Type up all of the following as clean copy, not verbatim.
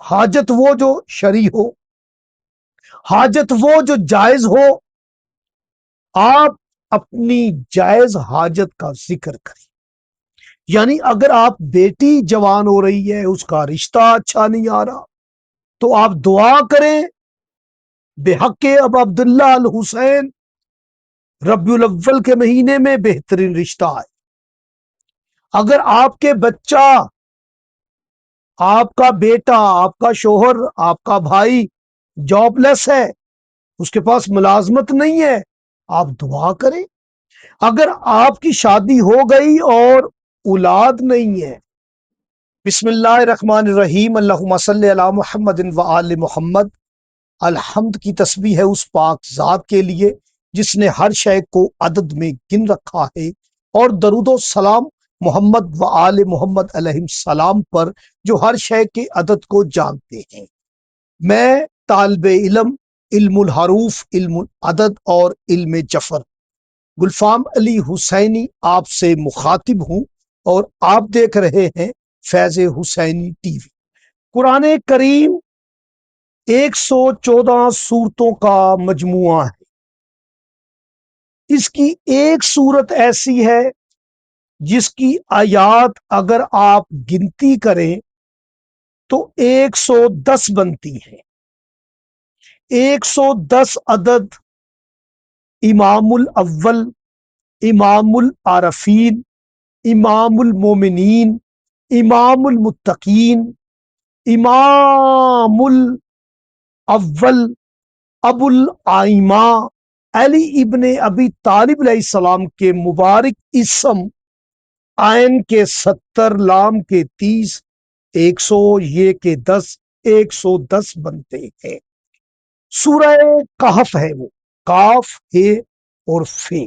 حاجت وہ جو شرعی ہو، حاجت وہ جو جائز ہو، آپ اپنی جائز حاجت کا ذکر کریں۔ یعنی اگر آپ بیٹی جوان ہو رہی ہے، اس کا رشتہ اچھا نہیں آ رہا، تو آپ دعا کریں بے حق اب عبداللہ الحسین ربیع الاول کے مہینے میں بہترین رشتہ آئے۔ اگر آپ کے بچہ، آپ کا بیٹا، آپ کا شوہر، آپ کا بھائی جاب لیس ہے، اس کے پاس ملازمت نہیں ہے، آپ دعا کریں۔ اگر آپ کی شادی ہو گئی اور اولاد نہیں ہے، بسم اللہ الرحمن الرحیم، اللہم صلی علی محمد و آل محمد۔ الحمد کی تسبیح ہے اس پاک ذات کے لیے جس نے ہر شے کو عدد میں گن رکھا ہے، اور درود و سلام محمد و آل محمد علیہ السلام پر جو ہر شے کے عدد کو جانتے ہیں۔ میں طالب علم، علم الحروف، علم العدد اور علم جفر گلفام علی حسینی آپ سے مخاطب ہوں، اور آپ دیکھ رہے ہیں فیض حسینی ٹی وی۔ قرآن کریم 114 سورتوں کا مجموعہ ہے۔ اس کی ایک سورت ایسی ہے جس کی آیات اگر آپ گنتی کریں تو 110 بنتی ہے۔ 110 عدد امام الاول، امام العارفین، امام المومنین، امام المتقین، امام الاول، ابو الائمہ علی ابن ابی طالب علیہ السلام کے مبارک اسم، عین کے 70، لام کے 30، 100 یہ کے 10، 110 بنتے ہیں۔ سورہ کہف ہے وہ، کاف ہے اور فے۔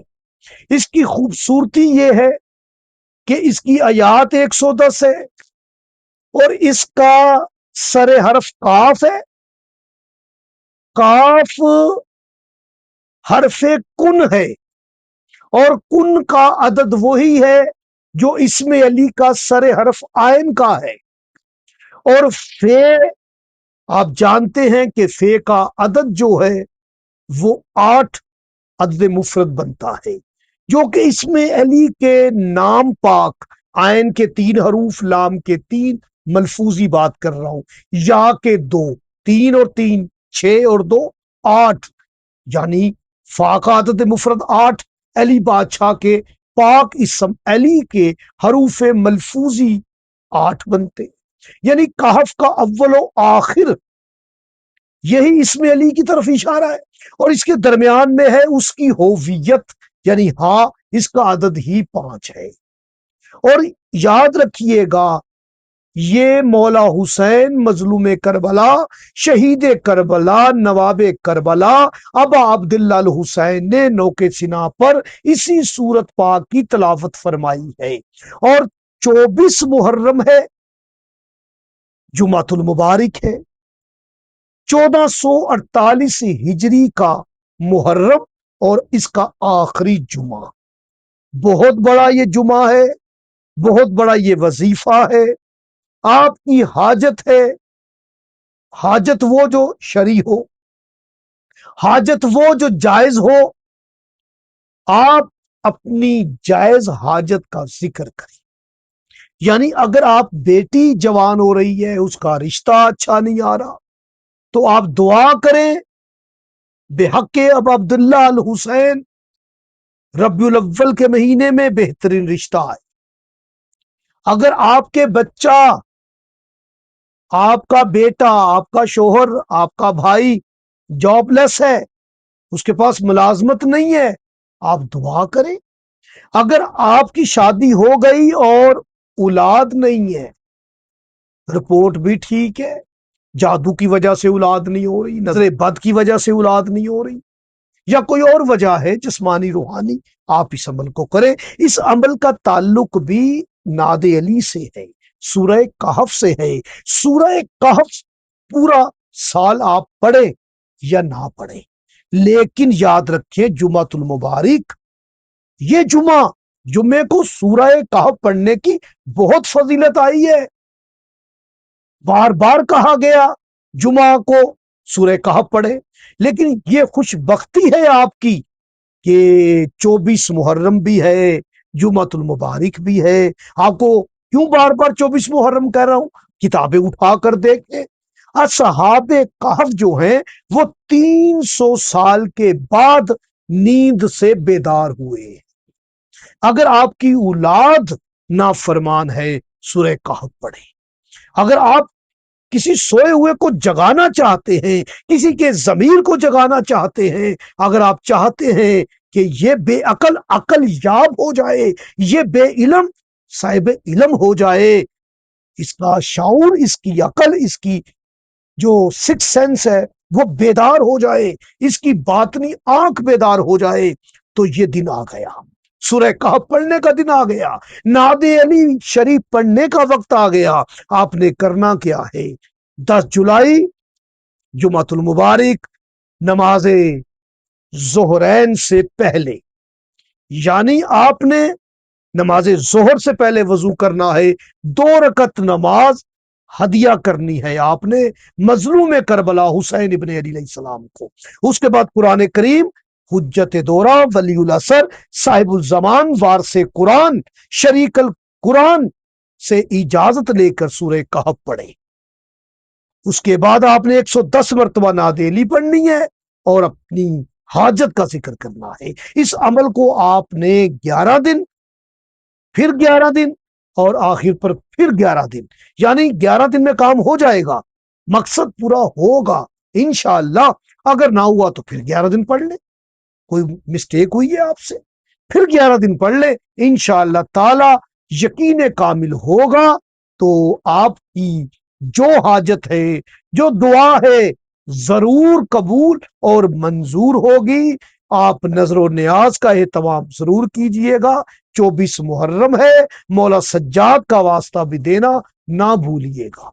اس کی خوبصورتی یہ ہے کہ اس کی آیات 110 ہے، اور اس کا سر حرف کاف ہے۔ کاف حرف کن ہے، اور کن کا عدد وہی ہے جو اسم علی کا سر حرف عین کا ہے۔ اور فے، آپ جانتے ہیں کہ فے کا عدد جو ہے وہ 8 عدد مفرد بنتا ہے، جو کہ اسم علی کے نام پاک، عین کے 3 حروف، لام کے 3، ملفوظی بات کر رہا ہوں، یا کے 2، 3 اور 3 6 اور 2 8، یعنی فا کا عدد مفرد 8، علی بادشاہ کے پاک اسم علی کے حروف ملفوظی 8 بنتے، یعنی کہف کا اول و آخر یہی اسم علی کی طرف اشارہ ہے، اور اس کے درمیان میں ہے اس کی ہوویت، یعنی ہاں اس کا عدد ہی 5 ہے۔ اور یاد رکھیے گا، یہ مولا حسین مظلوم کربلا، شہید کربلا، نواب کربلا ابا عبداللہ الحسین نے نوکے سنا پر اسی سورت پاک کی تلاوت فرمائی ہے۔ اور 24 محرم ہے، جمعۃ المبارک ہے، 1448 ہجری کا محرم، اور اس کا آخری جمعہ۔ بہت بڑا یہ جمعہ ہے، بہت بڑا یہ وظیفہ ہے۔ آپ کی حاجت ہے، حاجت وہ جو شرعی ہو، حاجت وہ جو جائز ہو، آپ اپنی جائز حاجت کا ذکر کریں۔ یعنی اگر آپ بیٹی جوان ہو رہی ہے، اس کا رشتہ اچھا نہیں آ رہا، تو آپ دعا کریں بے حق اب عبداللہ الحسین ربیع الاول کے مہینے میں بہترین رشتہ آئے۔ اگر آپ کے بچہ، آپ کا بیٹا، آپ کا شوہر، آپ کا بھائی جاب لیس ہے، اس کے پاس ملازمت نہیں ہے، آپ دعا کریں۔ اگر آپ کی شادی ہو گئی اور اولاد نہیں ہے، رپورٹ بھی ٹھیک ہے، جادو کی وجہ سے اولاد نہیں ہو رہی، نظر بد کی وجہ سے اولاد نہیں ہو رہی، یا کوئی اور وجہ ہے جسمانی روحانی، آپ اس عمل کو کریں۔ اس عمل کا تعلق بھی ناد علی سے ہے، سورہ کہف سے ہے۔ سورہ کہف پورا سال آپ پڑھیں یا نہ پڑھیں، لیکن یاد رکھیں جمعۃ المبارک، یہ جمعے کو سورہ کہف پڑھنے کی بہت فضیلت آئی ہے۔ بار بار کہا گیا جمعہ کو سورہ کہف پڑھے، لیکن یہ خوش بختی ہے آپ کی کہ 24 محرم بھی ہے، جمعۃ المبارک بھی ہے۔ آپ کو کیوں بار بار 24 محرم کہہ رہا ہوں؟ کتابیں اٹھا کر دیکھیں، اصحاب کہف جو ہیں وہ 300 سال کے بعد نیند سے بیدار ہوئے۔ اگر آپ کی اولاد نافرمان ہے، سورہ کہف پڑھیں۔ اگر آپ کسی سوئے ہوئے کو جگانا چاہتے ہیں، کسی کے ضمیر کو جگانا چاہتے ہیں، اگر آپ چاہتے ہیں کہ یہ بے عقل عقل یاب ہو جائے، یہ بے علم صاحب علم ہو جائے، اس کا شعور، اس کی عقل، اس کی جو سکس سینس ہے وہ بیدار ہو جائے، اس کی باطنی آنکھ بیدار ہو جائے، تو یہ دن آ گیا، سورہ کہف پڑھنے کا دن آ گیا، نعت علی شریف پڑھنے کا وقت آ گیا۔ آپ نے کرنا کیا ہے؟ 10 جولائی جمعۃ المبارک نماز ظہرین سے پہلے، یعنی آپ نے نماز ظہر سے پہلے وضو کرنا ہے، 2 رکعت نماز ہدیہ کرنی ہے آپ نے مظلوم کربلا حسین ابن علی علیہ السلام کو۔ اس کے بعد قرآن کریم، حجت دورہ، ولی العصر، صاحب الزمان، وارث قرآن، شریک القرآن سے اجازت لے کر سورہ کہف پڑھے۔ اس کے بعد آپ نے 110 مرتبہ نعت علی پڑھنی ہے اور اپنی حاجت کا ذکر کرنا ہے۔ اس عمل کو آپ نے 11 دن، پھر 11 دن، اور آخر پر پھر 11 دن، یعنی 11 دن میں کام ہو جائے گا، مقصد پورا ہوگا انشاءاللہ۔ اگر نہ ہوا تو پھر 11 دن پڑھ لیں، کوئی مسٹیک ہوئی ہے آپ سے، پھر 11 دن پڑھ لیں، انشاءاللہ تعالی یقین کامل ہوگا تو آپ کی جو حاجت ہے، جو دعا ہے، ضرور قبول اور منظور ہوگی۔ آپ نظر و نیاز کا اہتمام ضرور کیجئے گا۔ 24 محرم ہے، مولا سجاد کا واسطہ بھی دینا نہ بھولیے گا۔